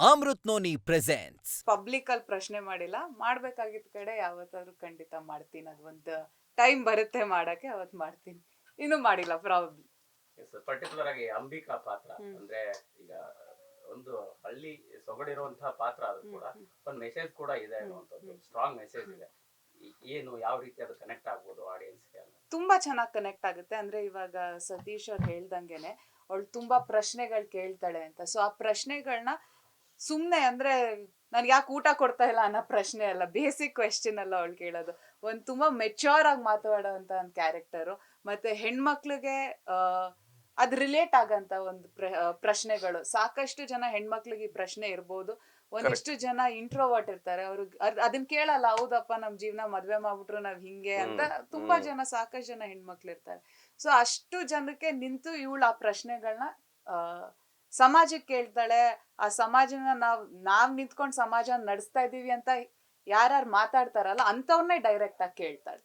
Amrit noni presents public ಅಲ್ಲಿ ಪ್ರಶ್ನೆ ಮಾಡಿಲ್ಲ, ಮಾಡ್ಬೇಕಾಗಿದ್ದ ಕಡೆ ಯಾವತ್ತಾದ್ರೂ ಖಂಡಿತ ಮಾಡ್ತೀನಿ. ಅದೊಂದು ಟೈಮ್ ಬರುತ್ತೆ ಮಾಡಕ್ಕೆ, ಅವತ್ ಮಾಡ್ತೀನಿ. ಇನ್ನು ಮಾಡಿಲ್ಲ ಪ್ರಾಬಬ್ಲಿ. ಪರ್ಟಿಕ್ಯುಲರ್ ಆಗಿ ಅಂಬಿಕಾ ಪಾತ್ರ ಅಂದ್ರೆ ಈಗ ಒಂದು ಹಳ್ಳಿ ಸೊಗಡಿರುವಂತಹ ಪಾತ್ರ ಆದ್ರೂ ಕೂಡ ಒಂದು ಮೆಸೇಜ್ ಕೂಡ ಇದೆ ಅನ್ನುವಂಥದ್ದು, ಸ್ಟ್ರಾಂಗ್ ಮೆಸೇಜ್ ಇದೆ. ಏನು ಯಾವ ರೀತಿ ಅದು ಕನೆಕ್ಟ್ ಆಗ್ಬೋದು ಆಡಿಯನ್ಸ್ಗೆ ಅಂತ? ತುಂಬಾ ಚೆನ್ನಾಗಿ ಕನೆಕ್ಟ್ ಆಗುತ್ತೆ. ಅಂದ್ರೆ ಇವಾಗ ಸತೀಶ್ ಅವ್ರು ಹೇಳ್ದಂಗೆನೆ ಅವಳು ತುಂಬಾ ಪ್ರಶ್ನೆಗಳು ಕೇಳ್ತಾಳೆ ಅಂತ. ಸೊ ಆ ಪ್ರಶ್ನೆಗಳನ್ನ ಸುಮ್ನೆ ಅಂದ್ರೆ ನನ್ಗೆ ಯಾಕೆ ಊಟ ಕೊಡ್ತಾ ಇಲ್ಲ ಅನ್ನೋ ಪ್ರಶ್ನೆ ಅಲ್ಲ, ಬೇಸಿಕ್ ಕ್ವೆಶ್ಚನ್ ಅಲ್ಲ ಅವಳು ಕೇಳೋದು. ಒಂದ್ ತುಂಬಾ ಮೆಚ್ಯೂರ್ ಆಗಿ ಮಾತಾಡೋಂತ ಒಂದು ಕ್ಯಾರೆಕ್ಟರು. ಮತ್ತೆ ಹೆಣ್ಮಕ್ಳಿಗೆ ಅದ್ ರಿಲೇಟ್ ಆಗಂತ ಒಂದು ಪ್ರಶ್ನೆಗಳು. ಸಾಕಷ್ಟು ಜನ ಹೆಣ್ಮಕ್ಳಿಗೆ ಈ ಪ್ರಶ್ನೆ ಇರ್ಬೋದು. ಒಂದಿಷ್ಟು ಜನ ಇಂಟ್ರೋವರ್ಟ್ ಇರ್ತಾರೆ, ಅವ್ರು ಅದನ್ನ ಕೇಳಲ್ಲ. ಹೌದಪ್ಪ, ನಮ್ ಜೀವನ ಮದ್ವೆ ಮಾಡ್ಬಿಟ್ರು ನಾವ್ ಹಿಂಗೆ ಅಂತ ತುಂಬಾ ಜನ, ಸಾಕಷ್ಟು ಜನ ಹೆಣ್ಮಕ್ಳು ಇರ್ತಾರೆ. ಸೊ ಅಷ್ಟು ಜನಕ್ಕೆ ನಿಂತು ಇವಳು ಆ ಪ್ರಶ್ನೆಗಳನ್ನ ಸಮಾಜಕ್ಕೆ ಕೇಳ್ತಾಳೆ. ಆ ಸಮಾಜನ ನಾವ್ ನಿಂತ್ಕೊಂಡ್ ಸಮಾಜ ನಡೆಸ್ತಾ ಇದೀವಿ ಅಂತ ಯಾರ್ಯಾರು ಮಾತಾಡ್ತಾರಲ್ಲ ಅಂತವ್ರನ್ನೇ ಡೈರೆಕ್ಟ್ ಆಗಿ ಕೇಳ್ತಾಳೆ.